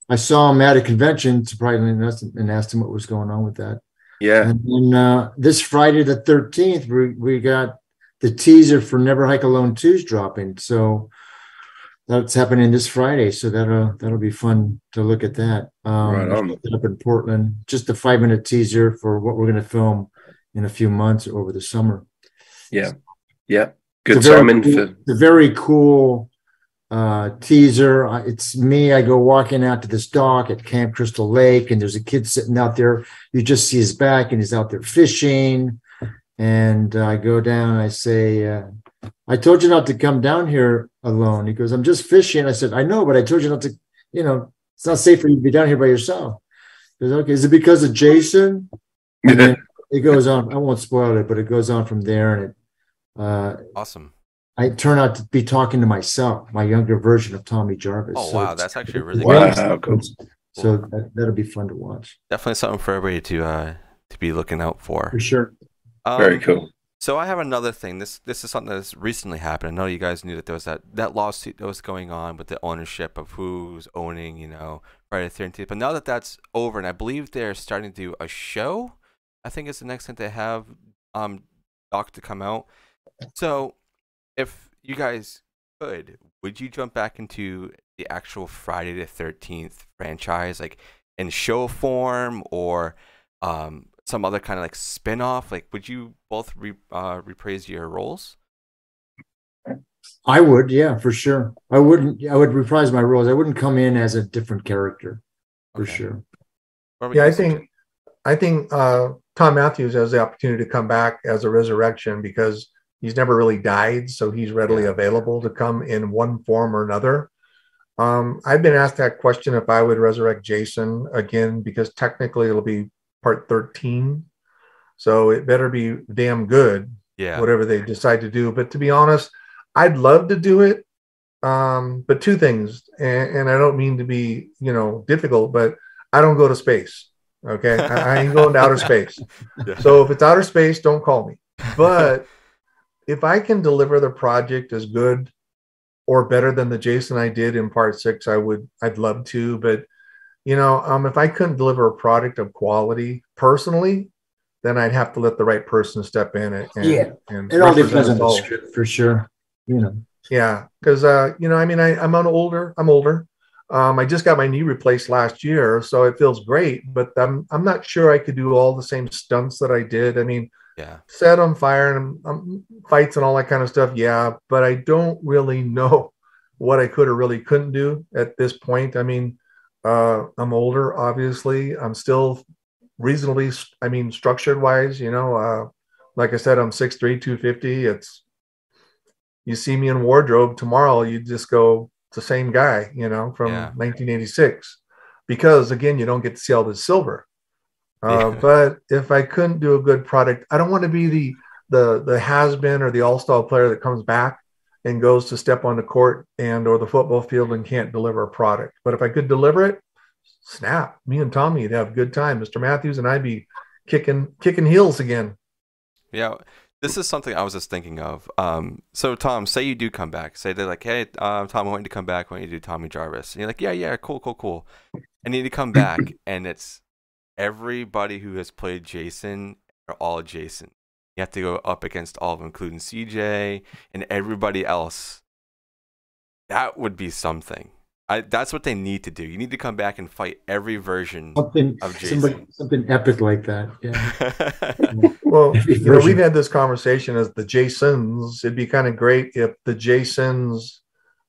I saw him at a convention, surprisingly, and asked him what was going on with that. Yeah. And then this Friday the 13th, we got the teaser for Never Hike Alone 2's dropping. So that's happening this Friday. So that'll be fun to look at that. Right on. Up in Portland, just a 5-minute teaser for what we're going to film in a few months over the summer. Yeah. Yeah. Good timing for the very cool teaser. It's me. I go walking out to this dock at Camp Crystal Lake, and there's a kid sitting out there. You just see his back, and he's out there fishing. And I go down. And I say, "I told you not to come down here alone." He goes, "I'm just fishing." I said, "I know, but I told you not to. It's not safe for you to be down here by yourself." He goes, "Okay, is it because of Jason?" And then it goes on. I won't spoil it, but it goes on from there, and awesome. I turn out to be talking to myself, my younger version of Tommy Jarvis. Oh, wow. That's actually really good. Cool. So that'll be fun to watch. Definitely something for everybody to be looking out for. For sure. Very cool. So I have another thing. This is something that's recently happened. I know you guys knew that there was that lawsuit that was going on with the ownership of who's owning, Friday the 13th. But now that that's over, and I believe they're starting to do a show, I think it's the next thing they have doc to come out. So if you guys could, would you jump back into the actual Friday the 13th franchise, like in show form or some other kind of like spin-off? Like, would you both reprise your roles? I would, yeah, for sure. I would reprise my roles. I wouldn't come in as a different character, for sure. Yeah, I think Thom Mathews has the opportunity to come back as a resurrection because he's never really died, so he's readily available to come in one form or another. I've been asked that question if I would resurrect Jason again, because technically it'll be part 13. So it better be damn good, whatever they decide to do. But to be honest, I'd love to do it. But two things, and I don't mean to be, difficult, but I don't go to space. Okay. I ain't going to outer space. Yeah. So if it's outer space, don't call me. But if I can deliver the project as good or better than the Jason I did in part 6, I'd love to. But, if I couldn't deliver a product of quality personally, then I'd have to let the right person step in and it all depends on the script for sure. Yeah. Because, I'm older. I just got my knee replaced last year, so it feels great, but I'm not sure I could do all the same stunts that I did. I mean, set on fire and fights and all that kind of stuff. Yeah. But I don't really know what I could or really couldn't do at this point. I mean, I'm older, obviously. I'm still reasonably, structured wise, like I said, I'm 6'3", 250. You see me in wardrobe tomorrow, you just go, it's the same guy, from 1986, because again, you don't get to see all this silver. But if I couldn't do a good product, I don't want to be the has-been or the all-star player that comes back and goes to step on the court or the football field and can't deliver a product. But if I could deliver it, snap, me and Tommy would have a good time. Mr. Mathews and I'd be kicking heels again. Yeah. This is something I was just thinking of. So Tom, say you do come back. Say they're like, "Hey, Tom, I want you to come back. I want you to do Tommy Jarvis." And you're like, "Yeah, cool. And you need to come back, and it's everybody who has played Jason are all Jason. You have to go up against all of them, including CJ and everybody else. That would be something. That's what they need to do. You need to come back and fight every version of Jason. Something epic like that. Yeah. Well, we've had this conversation as the Jasons. It'd be kind of great if the Jasons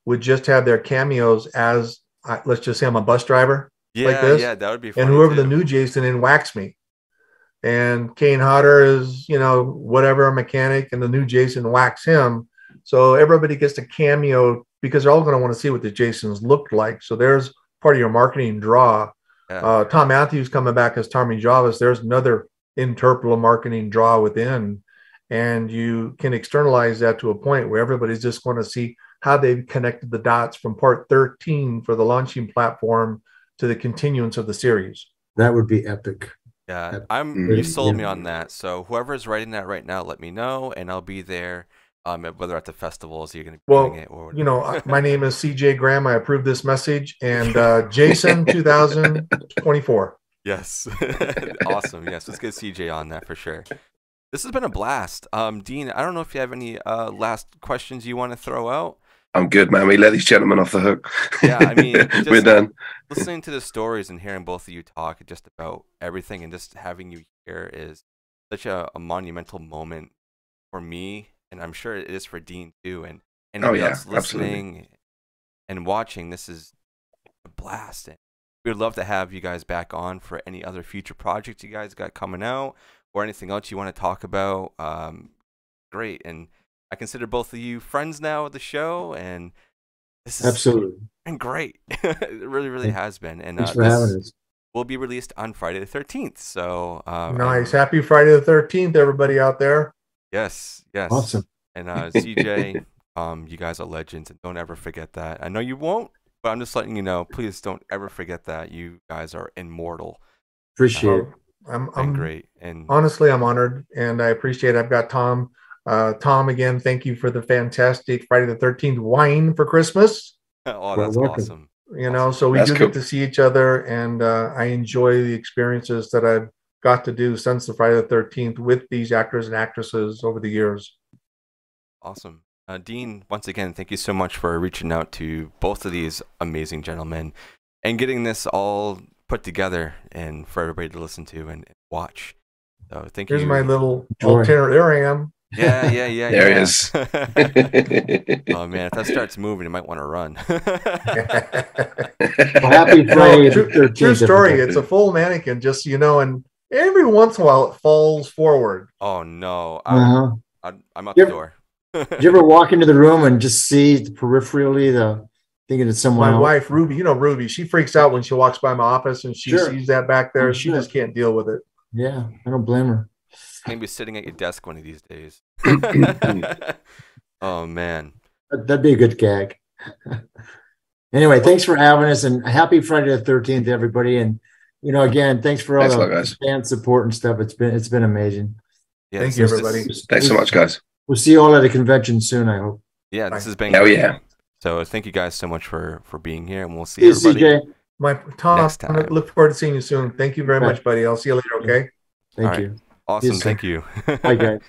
would just have their cameos as, let's just say I'm a bus driver. Yeah, like this, that would be fun. And whoever the new Jason in whacks me. And Kane Hodder is, whatever, a mechanic, and the new Jason whacks him. So everybody gets a cameo because they're all going to want to see what the Jasons looked like. So there's part of your marketing draw. Yeah. Thom Mathews coming back as Tommy Jarvis. There's another interpolal marketing draw within. And you can externalize that to a point where everybody's just going to see how they've connected the dots from part 13 for the launching platform to the continuance of the series. That would be epic. Yeah, you sold me on that. So whoever's writing that right now, let me know, and I'll be there. Whether at the festivals you're going to be doing it or my name is CJ Graham. I approve this message, and Jason 2024. Yes, awesome. Yes, let's get CJ on that for sure. This has been a blast. Dean, I don't know if you have any last questions you want to throw out. I'm good, man. We let these gentlemen off the hook. Yeah, I mean, we're done. Listening to the stories and hearing both of you talk just about everything, and just having you here is such a monumental moment for me, and I'm sure it is for Dean too. And anybody else listening absolutely. And watching, this is a blast. And we would love to have you guys back on for any other future projects you guys got coming out, or anything else you want to talk about. Great. And I consider both of you friends now at the show, and this has been great. It really, really has been. And thanks for having us. Will be released on Friday the 13th. So nice. Happy Friday the 13th, everybody out there. Yes. Awesome. And CJ, you guys are legends, and don't ever forget that. I know you won't, but I'm just letting you know. Please don't ever forget that. You guys are immortal. Appreciate it. I'm great. And honestly, I'm honored, and I appreciate it. I've got Thom. Thom, again, thank you for the fantastic Friday the 13th wine for Christmas. Oh, that's awesome. So we get to see each other, and I enjoy the experiences that I've got to do since the Friday the 13th with these actors and actresses over the years. Awesome. Dean, once again, thank you so much for reaching out to both of these amazing gentlemen and getting this all put together and for everybody to listen to and watch. So thank you. Here's my little tenor. There I am. Yeah. There he is. Oh man, if that starts moving, you might want to run. Happy Friday. True story. It's a full mannequin, just and every once in a while it falls forward. Oh no. I'm out the door. Did you ever walk into the room and just see peripherally thinking it's someone else? My wife, Ruby, Ruby, she freaks out when she walks by my office and she sees that back there. She just can't deal with it. Yeah, I don't blame her. Maybe sitting at your desk one of these days. Oh man, that'd be a good gag. Anyway, thanks for having us, and happy Friday the 13th, everybody. And again, thanks for all the fan support and stuff. It's been amazing. Yeah, thank you, everybody. Thanks so much, guys. We'll see you all at a convention soon, I hope. Yeah, this has been great. Yeah. So thank you guys so much for being here, and we'll see everybody. CJ. Thom, I look forward to seeing you soon. Thank you very much, buddy. I'll see you later, okay? Thank you. Awesome. Thank you. Bye, guys.